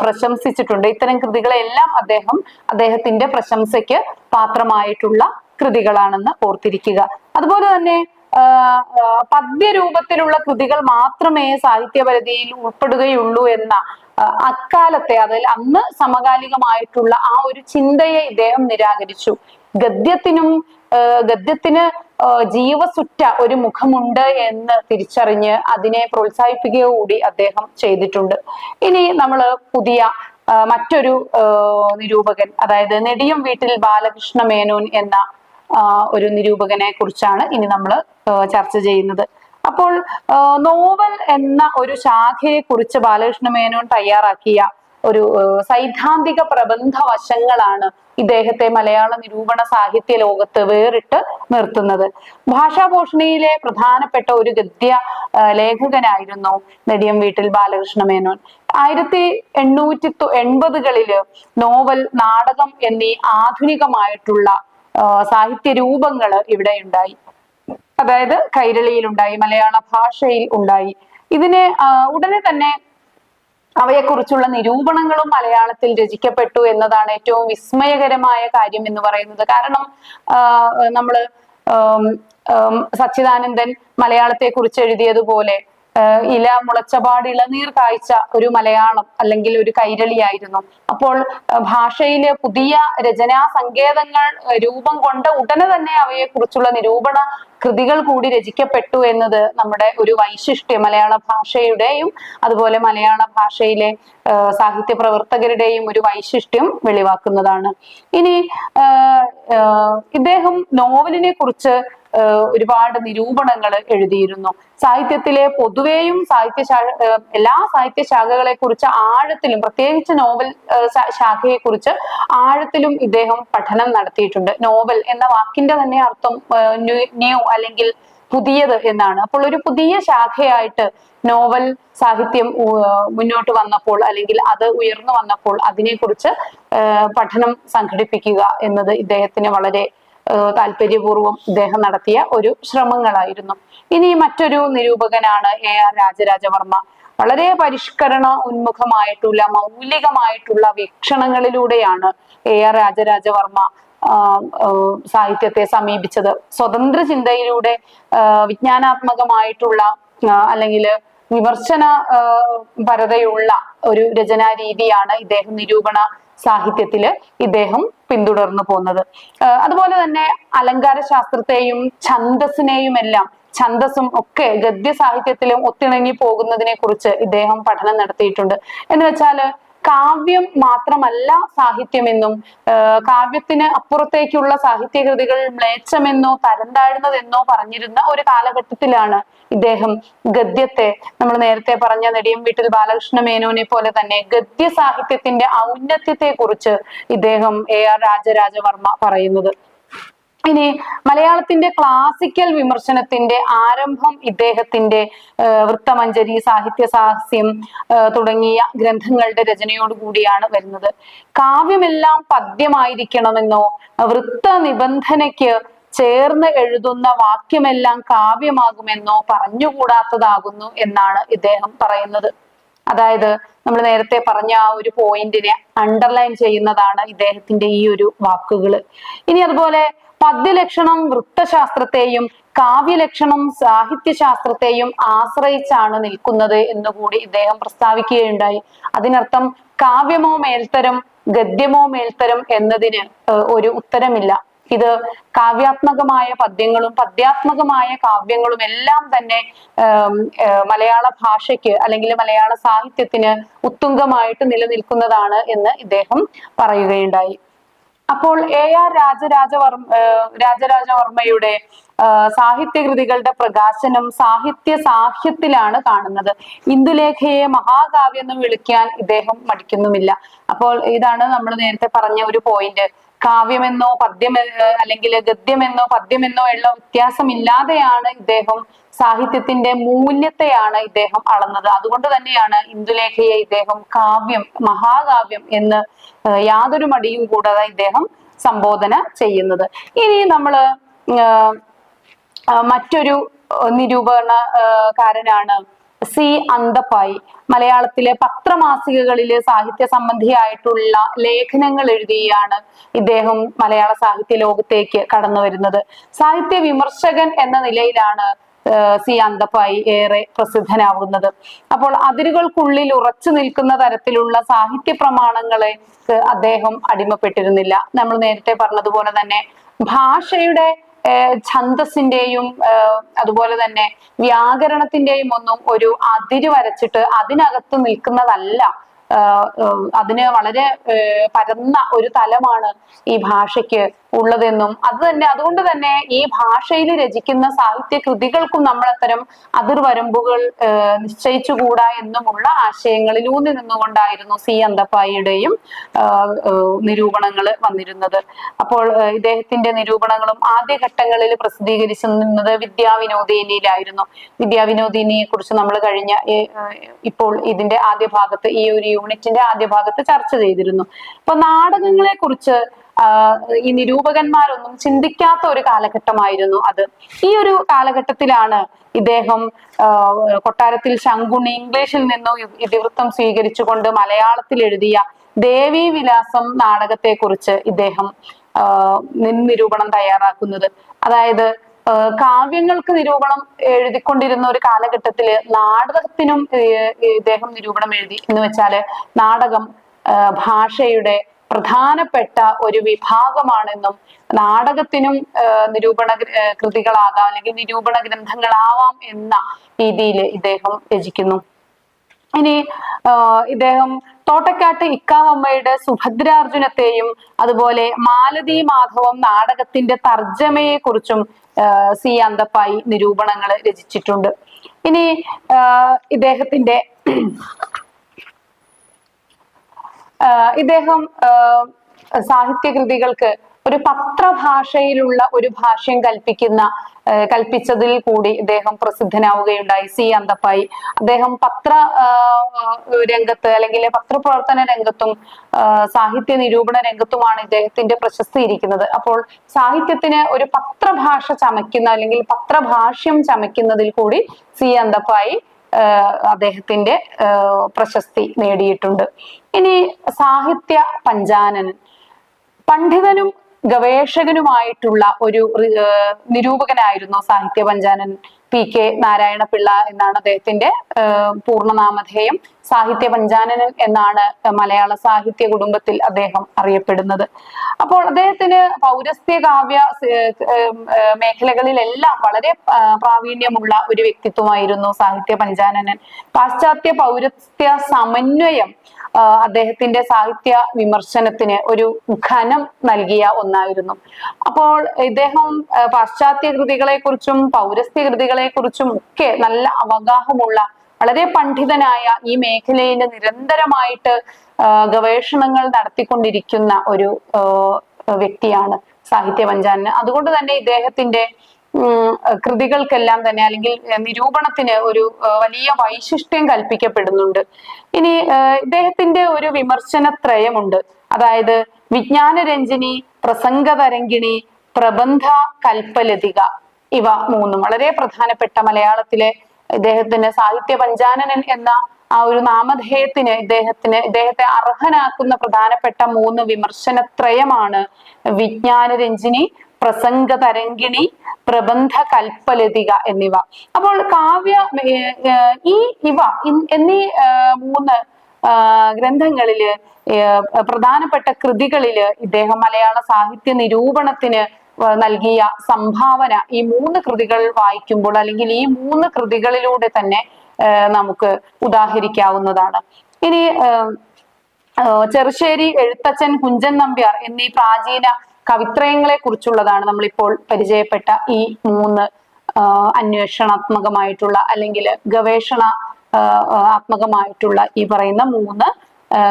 പ്രശംസിച്ചിട്ടുണ്ട്. ഇത്തരം കൃതികളെല്ലാം അദ്ദേഹത്തിന്റെ പ്രശംസയ്ക്ക് പാത്രമായിട്ടുള്ള കൃതികളാണെന്ന് ഓർത്തിരിക്കുക. അതുപോലെ തന്നെ പദ്യരൂപത്തിലുള്ള കൃതികൾ മാത്രമേ സാഹിത്യപരിധിയിൽ ഉൾപ്പെടുകയുള്ളൂ എന്ന അക്കാലത്തെ, അതിൽ അന്ന് സമകാലികമായിട്ടുള്ള ആ ഒരു ചിന്തയെ ഇദ്ദേഹം നിരാകരിച്ചു. ഗദ്യത്തിന് ജീവസുറ്റ ഒരു മുഖമുണ്ട് എന്ന് തിരിച്ചറിഞ്ഞ് അതിനെ പ്രോത്സാഹിപ്പിക്കുക കൂടി അദ്ദേഹം ചെയ്തിട്ടുണ്ട്. ഇനി നമ്മൾ പുതിയ മറ്റൊരു നിരൂപകൻ, അതായത് നെടിയം വീട്ടിൽ ബാലകൃഷ്ണ മേനോൻ എന്ന ഒരു നിരൂപകനെ കുറിച്ചാണ് ഇനി നമ്മൾ ചർച്ച ചെയ്യുന്നത്. അപ്പോൾ നോവൽ എന്ന ഒരു ശാഖയെ കുറിച്ച് ബാലകൃഷ്ണ മേനോൻ തയ്യാറാക്കിയ ഒരു സൈദ്ധാന്തിക പ്രബന്ധ വശങ്ങളാണ് ഇദ്ദേഹത്തെ മലയാള നിരൂപണ സാഹിത്യ ലോകത്ത് വേറിട്ട് നിർത്തുന്നത്. ഭാഷാഭൂഷണിയിലെ പ്രധാനപ്പെട്ട ഒരു ഗദ്യ ലേഖകനായിരുന്നു നെടിയം വീട്ടിൽ ബാലകൃഷ്ണ മേനോൻ. 1880കളില് നോവൽ, നാടകം എന്നീ ആധുനികമായിട്ടുള്ള സാഹിത്യ രൂപങ്ങള് ഇവിടെ ഉണ്ടായി. അതായത് കൈരളിയിലുണ്ടായി, മലയാള ഭാഷയിൽ ഉണ്ടായി. ഇതിന് ഉടനെ തന്നെ അവയെക്കുറിച്ചുള്ള നിരൂപണങ്ങളും മലയാളത്തിൽ രചിക്കപ്പെട്ടു എന്നതാണ് ഏറ്റവും വിസ്മയകരമായ കാര്യം എന്ന് പറയുന്നത്. കാരണം നമ്മള് സച്ചിദാനന്ദൻ മലയാളത്തെ കുറിച്ച് എഴുതിയതുപോലെ ഇല മുളച്ചപാട് ഇളനീർ കാഴ്ച ഒരു മലയാളം അല്ലെങ്കിൽ ഒരു കൈരളിയായിരുന്നു. അപ്പോൾ ഭാഷയിലെ പുതിയ രചനാ സങ്കേതങ്ങൾ രൂപം കൊണ്ട് ഉടനെ തന്നെ അവയെ കുറിച്ചുള്ള നിരൂപണ കൃതികൾ കൂടി രചിക്കപ്പെട്ടു എന്നത് നമ്മുടെ ഒരു വൈശിഷ്ട്യം, മലയാള ഭാഷയുടെയും അതുപോലെ മലയാള ഭാഷയിലെ സാഹിത്യ പ്രവർത്തകരുടെയും ഒരു വൈശിഷ്ട്യം വെളിവാക്കുന്നതാണ്. ഇനി ഇദ്ദേഹം നോവലിനെ കുറിച്ച് ഒരുപാട് നിരൂപണങ്ങൾ എഴുതിയിരുന്നു. സാഹിത്യത്തിലെ പൊതുവെയും എല്ലാ സാഹിത്യ ശാഖകളെ കുറിച്ച് ആഴത്തിലും, പ്രത്യേകിച്ച് നോവൽ ശാഖയെ കുറിച്ച് ആഴത്തിലും ഇദ്ദേഹം പഠനം നടത്തിയിട്ടുണ്ട്. നോവൽ എന്ന വാക്കിന്റെ തന്നെ അർത്ഥം ന്യൂ അല്ലെങ്കിൽ പുതിയത് എന്നാണ്. അപ്പോൾ ഒരു പുതിയ ശാഖയായിട്ട് നോവൽ സാഹിത്യം മുന്നോട്ട് വന്നപ്പോൾ, അല്ലെങ്കിൽ അത് ഉയർന്നു വന്നപ്പോൾ അതിനെക്കുറിച്ച് പഠനം സംഘടിപ്പിക്കുക എന്നത് ഇദ്ദേഹത്തിന് വളരെ താല്പര്യപൂർവ്വം ഇദ്ദേഹം നടത്തിയ ഒരു ശ്രമങ്ങളായിരുന്നു. ഇനി മറ്റൊരു നിരൂപകനാണ് AR രാജരാജവർമ്മ. വളരെ പരിഷ്കരണ ഉന്മുഖമായിട്ടുള്ള, മൗലികമായിട്ടുള്ള വീക്ഷണങ്ങളിലൂടെയാണ് AR രാജരാജവർമ്മ സാഹിത്യത്തെ സമീപിച്ചത്. സ്വതന്ത്ര ചിന്തയിലൂടെ വിജ്ഞാനാത്മകമായിട്ടുള്ള അല്ലെങ്കിൽ വിമർശന പരതയുള്ള ഒരു രചനാ രീതിയാണ് ഇദ്ദേഹം നിരൂപണ സാഹിത്യത്തില് ഇദ്ദേഹം പിന്തുടർന്നു പോകുന്നത്. അതുപോലെ തന്നെ അലങ്കാര ശാസ്ത്രത്തെയും ഛന്ദസ്സിനെയും എല്ലാം, ഛന്ദസ്സും ഒക്കെ ഗദ്യ സാഹിത്യത്തിലും ഒത്തിണങ്ങി പോകുന്നതിനെ കുറിച്ച് ഇദ്ദേഹം പഠനം നടത്തിയിട്ടുണ്ട്. എന്ന് വെച്ചാല് കാവ്യം മാത്രമല്ല സാഹിത്യമെന്നും കാവ്യത്തിന് അപ്പുറത്തേക്കുള്ള സാഹിത്യകൃതികൾ മ്ലേച്ഛമെന്നോ തരം താഴ്ന്നതെന്നോ പറഞ്ഞിരുന്ന ഒരു കാലഘട്ടത്തിലാണ് ഇദ്ദേഹം ഗദ്യത്തെ, നമ്മൾ നേരത്തെ പറഞ്ഞ നെടിയം വീട്ടിൽ ബാലകൃഷ്ണ മേനോനെ പോലെ തന്നെ ഗദ്യ സാഹിത്യത്തിന്റെ ഔന്നത്യത്തെ കുറിച്ച് ഇദ്ദേഹം AR രാജരാജവർമ്മ പറയുന്നത്. ഇനി മലയാളത്തിന്റെ ക്ലാസിക്കൽ വിമർശനത്തിന്റെ ആരംഭം ഇദ്ദേഹത്തിന്റെ വൃത്തമഞ്ജരി, സാഹിത്യ സാഹസ്യം തുടങ്ങിയ ഗ്രന്ഥങ്ങളുടെ രചനയോടുകൂടിയാണ് വരുന്നത്. കാവ്യമെല്ലാം പദ്യമായിരിക്കണമെന്നോ വൃത്ത നിബന്ധനയ്ക്ക് ചേർന്ന് എഴുതുന്ന വാക്യമെല്ലാം കാവ്യമാകുമെന്നോ പറഞ്ഞുകൂടാത്തതാകുന്നു എന്നാണ് ഇദ്ദേഹം പറയുന്നത്. അതായത് നമ്മൾ നേരത്തെ പറഞ്ഞ ആ ഒരു പോയിന്റിനെ അണ്ടർലൈൻ ചെയ്യുന്നതാണ് ഇദ്ദേഹത്തിന്റെ ഈ ഒരു വാക്കുകള്. ഇനി അതുപോലെ പദ്യലക്ഷണം വൃത്തശാസ്ത്രത്തെയും കാവ്യലക്ഷണം സാഹിത്യശാസ്ത്രത്തെയും ആശ്രയിച്ചാണ് നിൽക്കുന്നത് എന്നുകൂടി ഇദ്ദേഹം പ്രസ്താവിക്കുകയുണ്ടായി. അതിനർത്ഥം കാവ്യമോ മേൽത്തരം, ഗദ്യമോ മേൽത്തരം എന്നതിന് ഒരു ഉത്തരമില്ല. ഇത് കാവ്യാത്മകമായ പദ്യങ്ങളും പദ്യാത്മകമായ കാവ്യങ്ങളും എല്ലാം തന്നെ മലയാള ഭാഷയ്ക്ക് അല്ലെങ്കിൽ മലയാള സാഹിത്യത്തിന് ഉത്തുംഗമായിട്ട് നിലനിൽക്കുന്നതാണ് എന്ന് ഇദ്ദേഹം പറയുകയുണ്ടായി. അപ്പോൾ AR രാജരാജവർമ്മയുടെ സാഹിത്യകൃതികളുടെ പ്രകാശനം സാഹിത്യത്തിലാണ് കാണുന്നത്. ഇന്ദുലേഖയെ മഹാകാവ്യം എന്ന് വിളിക്കാൻ ഇദ്ദേഹം മടിക്കുന്നുമില്ല. അപ്പോൾ ഇതാണ് നമ്മൾ നേരത്തെ പറഞ്ഞ ഒരു പോയിന്റ്. കാവ്യമെന്നോ അല്ലെങ്കിൽ ഗദ്യമെന്നോ പദ്യമെന്നോ ഉള്ള വ്യത്യാസമില്ലാതെയാണ് ഇദ്ദേഹം സാഹിത്യത്തിന്റെ മൂല്യത്തെയാണ് ഇദ്ദേഹം അളന്നത്. അതുകൊണ്ട് തന്നെയാണ് ഇന്ദുലേഖയെ ഇദ്ദേഹം കാവ്യം, മഹാകാവ്യം എന്ന് യാതൊരു മടിയും കൂടാതെ ഇദ്ദേഹം സംബോധന ചെയ്യുന്നത്. ഇനി നമ്മള് മറ്റൊരു നിരൂപണകാരനാണ് സി അന്തപ്പായി മലയാളത്തിലെ പത്രമാസികകളില് സാഹിത്യ സംബന്ധിയായിട്ടുള്ള ലേഖനങ്ങൾ എഴുതിയാണ് ഇദ്ദേഹം മലയാള സാഹിത്യ ലോകത്തേക്ക് കടന്നു വരുന്നത്. സാഹിത്യ വിമർശകൻ എന്ന നിലയിലാണ് സി അന്തപ്പായി ഏറെ പ്രസിദ്ധനാവുന്നത്. അപ്പോൾ അതിരുകൾക്കുള്ളിൽ ഉറച്ചു നിൽക്കുന്ന തരത്തിലുള്ള സാഹിത്യ പ്രമാണങ്ങളെ അദ്ദേഹം അടിമപ്പെട്ടിരുന്നില്ല. നമ്മൾ നേരത്തെ പറഞ്ഞതുപോലെ തന്നെ ഭാഷയുടെ ഛന്ദസിന്റെയും അതുപോലെ തന്നെ വ്യാകരണത്തിന്റെയും ഒന്നും ഒരു അതിര് വരച്ചിട്ട് അതിനകത്ത് നിൽക്കുന്നതല്ല. അതിന് വളരെ പരന്ന ഒരു തലമാണ് ഈ ഭാഷയ്ക്ക് ഉള്ളതെന്നും അതുകൊണ്ട് തന്നെ ഈ ഭാഷയിൽ രചിക്കുന്ന സാഹിത്യ കൃതികൾക്കും നമ്മൾ അത്തരം അതിർവരമ്പുകൾ നിശ്ചയിച്ചുകൂടാ എന്നുമുള്ള ആശയങ്ങളിൽ ഊന്നി നിന്നുകൊണ്ടായിരുന്നു സി അന്തപ്പായിയുടെയും നിരൂപണങ്ങൾ വന്നിരുന്നത്. അപ്പോൾ ഇദ്ദേഹത്തിന്റെ നിരൂപണങ്ങളും ആദ്യഘട്ടങ്ങളിൽ പ്രസിദ്ധീകരിച്ചിരുന്നത് വിദ്യാവിനോദിനിയിലായിരുന്നു. വിദ്യാവിനോദിനിയെ കുറിച്ച് നമ്മൾ കഴിഞ്ഞ ഇപ്പോൾ ഇതിന്റെ ആദ്യ ഭാഗത്ത് ഈ ഒരു യൂണിറ്റിന്റെ ആദ്യ ഭാഗത്ത് ചർച്ച ചെയ്തിരുന്നു. അപ്പൊ നാടകങ്ങളെ കുറിച്ച് ഈ നിരൂപകന്മാരൊന്നും ചിന്തിക്കാത്ത ഒരു കാലഘട്ടമായിരുന്നു അത്. ഈ ഒരു കാലഘട്ടത്തിലാണ് ഇദ്ദേഹം കൊട്ടാരത്തിൽ ശങ്കുണ്ണി ഇംഗ്ലീഷിൽ നിന്നും ഇതിവൃത്തം സ്വീകരിച്ചുകൊണ്ട് മലയാളത്തിൽ എഴുതിയ ദേവി വിലാസം നാടകത്തെ കുറിച്ച് ഇദ്ദേഹം നിരൂപണം തയ്യാറാക്കുന്നത്. അതായത് കാവ്യങ്ങൾക്ക് നിരൂപണം എഴുതിക്കൊണ്ടിരുന്ന ഒരു കാലഘട്ടത്തില് നാടകത്തിനും ഇദ്ദേഹം നിരൂപണം എഴുതി. എന്ന് വെച്ചാല് നാടകം ഭാഷയുടെ പ്രധാനപ്പെട്ട ഒരു വിഭാഗമാണെന്നും നാടകത്തിനും നിരൂപണ കൃതികളാകാം അല്ലെങ്കിൽ നിരൂപണ ഗ്രന്ഥങ്ങളാവാം എന്ന രീതിയിൽ ഇദ്ദേഹം രചിക്കുന്നു. ഇനി ഇദ്ദേഹം തോട്ടക്കാട്ട് ഇക്കാവമ്മയുടെ സുഭദ്രാർജുനത്തെയും അതുപോലെ മാലതി മാധവം നാടകത്തിന്റെ തർജ്ജമയെ കുറിച്ചും സി അന്തപ്പായി നിരൂപണങ്ങൾ രചിച്ചിട്ടുണ്ട്. ഇനി ഇദ്ദേഹം സാഹിത്യകൃതികൾക്ക് ഒരു പത്രഭാഷയിലുള്ള ഒരു ഭാഷ്യം കൽപ്പിച്ചതിൽ കൂടി ഇദ്ദേഹം പ്രസിദ്ധനാവുകയുണ്ടായി. സി അന്തപ്പായി അദ്ദേഹം രംഗത്ത് അല്ലെങ്കിൽ പത്രപ്രവർത്തന രംഗത്തും സാഹിത്യ നിരൂപണ രംഗത്തുമാണ് ഇദ്ദേഹത്തിന്റെ പ്രശസ്തി ഇരിക്കുന്നത്. അപ്പോൾ സാഹിത്യത്തിന് ഒരു പത്രഭാഷ ചമയ്ക്കുന്ന അല്ലെങ്കിൽ പത്രഭാഷ്യം ചമയ്ക്കുന്നതിൽ കൂടി സി അന്തപ്പായി അദ്ദേഹത്തിന്റെ പ്രശസ്തി നേടിയിട്ടുണ്ട്. ഇനി സാഹിത്യ പഞ്ചാനനൻ പണ്ഡിതനും ഗവേഷകനുമായിട്ടുള്ള ഒരു നിരൂപകനായിരുന്നു സാഹിത്യ പഞ്ചാനൻ. പി.കെ. നാരായണപിള്ള എന്നാണ് അദ്ദേഹത്തിന്റെ പൂർണ്ണനാമധേയം. സാഹിത്യ പഞ്ചാനനൻ എന്നാണ് മലയാള സാഹിത്യ കുടുംബത്തിൽ അദ്ദേഹം അറിയപ്പെടുന്നത്. അപ്പോൾ അദ്ദേഹത്തിന് പൗരസ്ത്യ കാവ്യ മേഖലകളിലെല്ലാം വളരെ പ്രാവീണ്യമുള്ള ഒരു വ്യക്തിത്വമായിരുന്നു സാഹിത്യ പഞ്ചാനനൻ. പാശ്ചാത്യ പൗരസ്ത്യ സമന്വയം അദ്ദേഹത്തിന്റെ സാഹിത്യ വിമർശനത്തിന് ഒരു ഘനം നൽകിയ ഒന്നായിരുന്നു. അപ്പോൾ ഇദ്ദേഹം പാശ്ചാത്യ കൃതികളെ കുറിച്ചും പൗരസ്ത്യ കൃതികളെ കുറിച്ചും ഒക്കെ നല്ല അവഗാഹമുള്ള വളരെ പണ്ഡിതനായ ഈ മേഖലയിൽ നിരന്തരമായിട്ട് ഗവേഷണങ്ങൾ നടത്തിക്കൊണ്ടിരിക്കുന്ന ഒരു വ്യക്തിയാണ് സാഹിത്യ പഞ്ചാനൻ. അതുകൊണ്ട് തന്നെ ഇദ്ദേഹത്തിന്റെ കൃതികൾക്കെല്ലാം തന്നെ അല്ലെങ്കിൽ നിരൂപണത്തിന് ഒരു വലിയ വൈശിഷ്ട്യം കൽപ്പിക്കപ്പെടുന്നുണ്ട്. ഇനി ഇദ്ദേഹത്തിന്റെ ഒരു വിമർശനത്രയമുണ്ട്. അതായത് വിജ്ഞാനരഞ്ജിനി, പ്രസംഗതരംഗിണി, പ്രബന്ധ കൽപ്പലതിക, ഇവ മൂന്നും വളരെ പ്രധാനപ്പെട്ട മലയാളത്തിലെ ഇദ്ദേഹത്തിന് സാഹിത്യ പഞ്ചാനനൻ എന്ന ആ ഒരു നാമധേയത്തിന് ഇദ്ദേഹത്തെ അർഹനാക്കുന്ന പ്രധാനപ്പെട്ട 3 വിമർശനത്രയമാണ് വിജ്ഞാനരഞ്ജിനി, പ്രസംഗതരംഗിണി, പ്രബന്ധ കൽപ്പലതിക എന്നിവ. അപ്പോൾ എന്നീ 3 ഗ്രന്ഥങ്ങളില് പ്രധാനപ്പെട്ട കൃതികളില് ഇദ്ദേഹം മലയാള സാഹിത്യ നിരൂപണത്തിന് നൽകിയ സംഭാവന ഈ 3 കൃതികൾ വായിക്കുമ്പോൾ അല്ലെങ്കിൽ ഈ 3 കൃതികളിലൂടെ തന്നെ നമുക്ക് ഉദാഹരിക്കാവുന്നതാണ്. ഇനി ചെറുശ്ശേരി എഴുത്തച്ഛൻ, കുഞ്ചൻ നമ്പ്യാർ എന്നീ പ്രാചീന കവിത്രയങ്ങളെ കുറിച്ചുള്ളതാണ് നമ്മളിപ്പോൾ പരിചയപ്പെട്ട ഈ 3 അന്വേഷണാത്മകമായിട്ടുള്ള അല്ലെങ്കിൽ ഗവേഷണ ആത്മകമായിട്ടുള്ള ഈ പറയുന്ന 3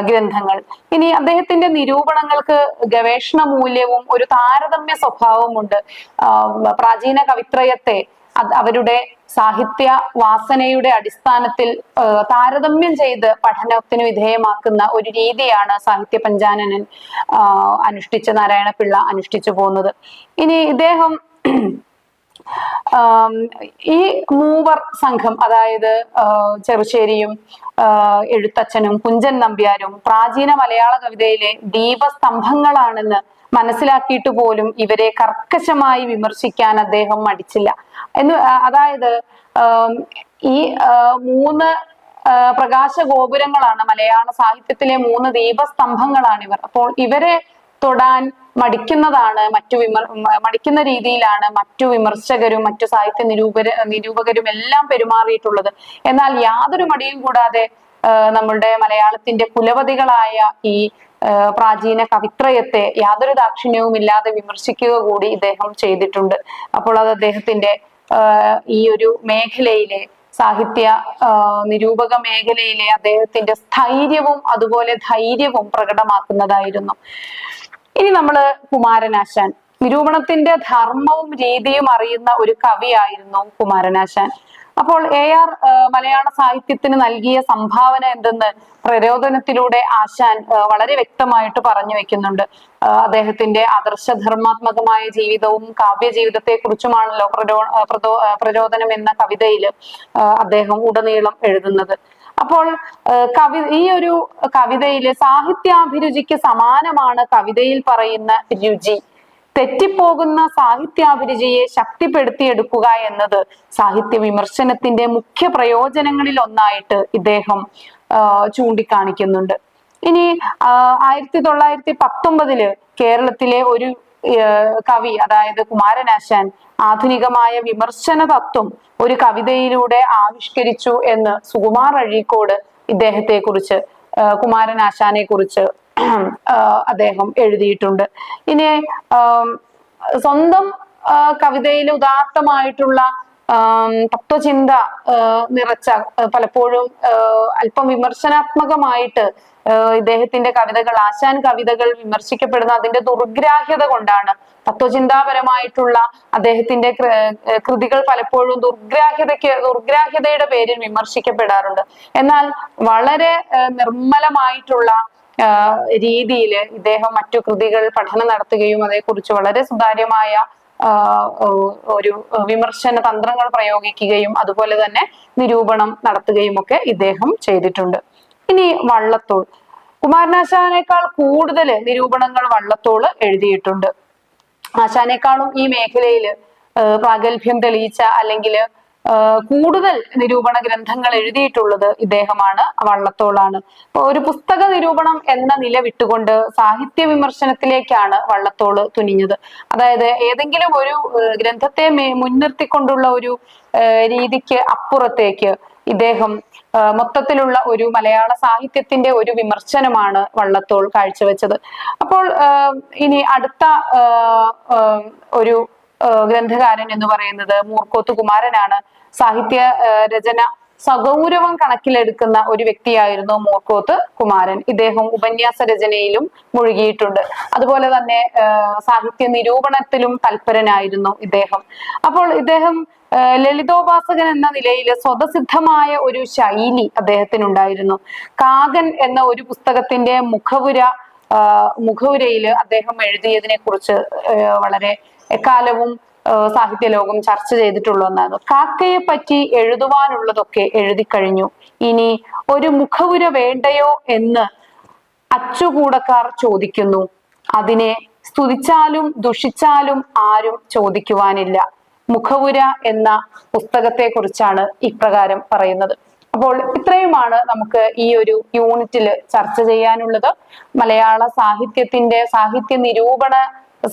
ഗ്രന്ഥങ്ങൾ. ഇനി അദ്ദേഹത്തിന്റെ നിരൂപണങ്ങൾക്ക് ഗവേഷണ മൂല്യവും ഒരു താരതമ്യ സ്വഭാവമുണ്ട്. പ്രാചീന കവിത്രയത്തെ അവരുടെ സാഹിത്യ വാസനയുടെ അടിസ്ഥാനത്തിൽ താരതമ്യം ചെയ്ത് പഠനത്തിന് വിധേയമാക്കുന്ന ഒരു രീതിയാണ് സാഹിത്യ പഞ്ചാനനൻ നാരായണപിള്ള അനുഷ്ഠിച്ചു പോകുന്നത്. ഇനി ഇദ്ദേഹം ഈ മൂവർ സംഘം, അതായത് ചെറുശ്ശേരിയും എഴുത്തച്ഛനും കുഞ്ചൻ നമ്പ്യാരും പ്രാചീന മലയാള കവിതയിലെ ദീപസ്തംഭങ്ങളാണെന്ന് മനസ്സിലാക്കിയിട്ട് പോലും ഇവരെ കർക്കശമായി വിമർശിക്കാൻ അദ്ദേഹം മടിച്ചില്ല അതായത് ഈ മൂന്ന് പ്രകാശ ഗോപുരങ്ങളാണ് മലയാള സാഹിത്യത്തിലെ മൂന്ന് ദീപസ്തംഭങ്ങളാണ് ഇവർ. അപ്പോൾ ഇവരെ തൊടാൻ മടിക്കുന്ന രീതിയിലാണ് മറ്റു വിമർശകരും മറ്റു സാഹിത്യ നിരൂപകരും എല്ലാം പെരുമാറിയിട്ടുള്ളത്. എന്നാൽ യാതൊരു മടിയും കൂടാതെ നമ്മളുടെ മലയാളത്തിന്റെ കുലപതികളായ ഈ പ്രാചീന കവിത്രയത്തെ യാതൊരു ദാക്ഷിണ്യവും ഇല്ലാതെ വിമർശിക്കുക കൂടി ഇദ്ദേഹം ചെയ്തിട്ടുണ്ട്. അപ്പോൾ അത് അദ്ദേഹത്തിന്റെ ഈ ഒരു മേഖലയിലെ സാഹിത്യ നിരൂപക മേഖലയിലെ അദ്ദേഹത്തിന്റെ സ്ഥൈര്യവും അതുപോലെ ധൈര്യവും പ്രകടമാക്കുന്നതായിരുന്നു. ഇനി നമ്മള് കുമാരനാശാൻ, നിരൂപണത്തിന്റെ ധർമ്മവും രീതിയും അറിയുന്ന ഒരു കവിയായിരുന്നു കുമാരനാശാൻ. അപ്പോൾ AR മലയാള സാഹിത്യത്തിന് നൽകിയ സംഭാവന എന്തെന്ന് പ്രരോദനത്തിലൂടെ ആശാൻ വളരെ വ്യക്തമായിട്ട് പറഞ്ഞു വെക്കുന്നുണ്ട്. അദ്ദേഹത്തിന്റെ ആദർശധർമാത്മകമായ ജീവിതവും കാവ്യ ജീവിതത്തെ കുറിച്ചുമാണല്ലോ പ്രരോദനം എന്ന കവിതയിൽ അദ്ദേഹം ഉടനീളം എഴുതുന്നത്. അപ്പോൾ ഈ ഒരു കവിതയിലെ സാഹിത്യാഭിരുചിക്ക് സമാനമാണ് കവിതയിൽ പറയുന്ന രുചി. തെറ്റിപ്പോകുന്ന സാഹിത്യാഭിരുചിയെ ശക്തിപ്പെടുത്തിയെടുക്കുക എന്നത് സാഹിത്യ വിമർശനത്തിന്റെ മുഖ്യ പ്രയോജനങ്ങളിൽ ഒന്നായിട്ട് ഇദ്ദേഹം ചൂണ്ടിക്കാണിക്കുന്നുണ്ട്. ഇനി 1919 കേരളത്തിലെ ഒരു കവി, അതായത് കുമാരനാശാൻ, ആധുനികമായ വിമർശന തത്വം ഒരു കവിതയിലൂടെ ആവിഷ്കരിച്ചു എന്ന് സുകുമാർ അഴീക്കോട് ഇദ്ദേഹത്തെ കുറിച്ച്, കുമാരനാശാനെ കുറിച്ച് അദ്ദേഹം എഴുതിയിട്ടുണ്ട്. ഇനി സ്വന്തം കവിതയിൽ ഉദാത്തമായിട്ടുള്ള തത്വചിന്ത നിറച്ച, പലപ്പോഴും അല്പം വിമർശനാത്മകമായിട്ട് ഇദ്ദേഹത്തിന്റെ കവിതകൾ, ആശാൻ കവിതകൾ വിമർശിക്കപ്പെടുന്ന അതിന്റെ ദുർഗ്രാഹ്യത കൊണ്ടാണ്. തത്വചിന്താപരമായിട്ടുള്ള അദ്ദേഹത്തിന്റെ കൃതികൾ പലപ്പോഴും ദുർഗ്രാഹ്യതയുടെ പേരിൽ വിമർശിക്കപ്പെടാറുണ്ട്. എന്നാൽ വളരെ നിർമ്മലമായിട്ടുള്ള രീതിയിൽ ഇദ്ദേഹം മറ്റു കൃതികൾ പഠനം നടത്തുകയും അതേക്കുറിച്ച് വളരെ സുതാര്യമായ ഒരു വിമർശന തന്ത്രങ്ങൾ പ്രയോഗിക്കുകയും അതുപോലെ തന്നെ നിരൂപണം നടത്തുകയും ഒക്കെ ഇദ്ദേഹം ചെയ്തിട്ടുണ്ട്. ഇനി വള്ളത്തോൾ, കുമാരനാശാനേക്കാൾ കൂടുതൽ നിരൂപണങ്ങൾ വള്ളത്തോൾ എഴുതിയിട്ടുണ്ട്. ആശാനേക്കാളും ഈ മേഖലയിൽ പ്രാഗൽഭ്യം തെളിയിച്ച അല്ലെങ്കിൽ കൂടുതൽ നിരൂപണ ഗ്രന്ഥങ്ങൾ എഴുതിയിട്ടുള്ളത് ഇദ്ദേഹമാണ്, വള്ളത്തോളാണ്. ഒരു പുസ്തക നിരൂപണം എന്ന നില വിട്ടുകൊണ്ട് സാഹിത്യ വിമർശനത്തിലേക്കാണ് വള്ളത്തോൾ തുനിഞ്ഞത്. അതായത് ഏതെങ്കിലും ഒരു ഗ്രന്ഥത്തെ മുൻനിർത്തിക്കൊണ്ടുള്ള ഒരു രീതിക്ക് അപ്പുറത്തേക്ക് ഇദ്ദേഹം മൊത്തത്തിലുള്ള ഒരു മലയാള സാഹിത്യത്തിന്റെ ഒരു വിമർശനമാണ് വള്ളത്തോൾ കാഴ്ചവെച്ചത്. അപ്പോൾ ഇനി അടുത്ത ഒരു ഗ്രന്ഥകാരൻ എന്ന് പറയുന്നത് മൂർക്കോത്ത് കുമാരനാണ്. സാഹിത്യ രചന സഗൗരവം കണക്കിലെടുക്കുന്ന ഒരു വ്യക്തിയായിരുന്നു മൂർക്കോത്ത് കുമാരൻ. ഇദ്ദേഹം ഉപന്യാസ രചനയിലും മുഴുകിയിട്ടുണ്ട്. അതുപോലെ തന്നെ സാഹിത്യ നിരൂപണത്തിലും തൽപരനായിരുന്നു ഇദ്ദേഹം. അപ്പോൾ ഇദ്ദേഹം ലളിതോപാസകൻ എന്ന നിലയിൽ സ്വതസിദ്ധമായ ഒരു ശൈലി അദ്ദേഹത്തിനുണ്ടായിരുന്നു. കാകൻ എന്ന ഒരു പുസ്തകത്തിന്റെ മുഖവുരയിൽ അദ്ദേഹം എഴുതിയതിനെ കുറിച്ച് വളരെ എക്കാലവും സാഹിത്യ ലോകം ചർച്ച ചെയ്തിട്ടുള്ള ഒന്നാണ്. കാക്കയെ പറ്റി എഴുതുവാനുള്ളതൊക്കെ എഴുതി കഴിഞ്ഞു, ഇനി ഒരു മുഖവുര വേണ്ടയോ എന്ന് അച്ചുകൂടക്കാർ ചോദിക്കുന്നു, അതിനെ സ്തുതിച്ചാലും ദുഷിച്ചാലും ആരും ചോദിക്കുവാനില്ല. മുഖവുര എന്ന പുസ്തകത്തെ കുറിച്ചാണ് ഇപ്രകാരം പറയുന്നത്. അപ്പോൾ ഇത്രയുമാണ് നമുക്ക് ഈ ഒരു യൂണിറ്റിൽ ചർച്ച ചെയ്യാനുള്ളത്. മലയാള സാഹിത്യത്തിന്റെ സാഹിത്യ നിരൂപണ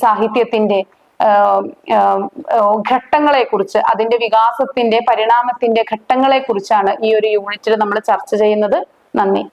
സാഹിത്യത്തിന്റെ ഘട്ടങ്ങളെ കുറിച്ച്, അതിന്റെ വികാസത്തിന്റെ പരിണാമത്തിന്റെ ഘട്ടങ്ങളെ കുറിച്ചാണ് ഈ ഒരു യൂണിറ്റിൽ നമ്മൾ ചർച്ച ചെയ്യുന്നത്. നന്ദി.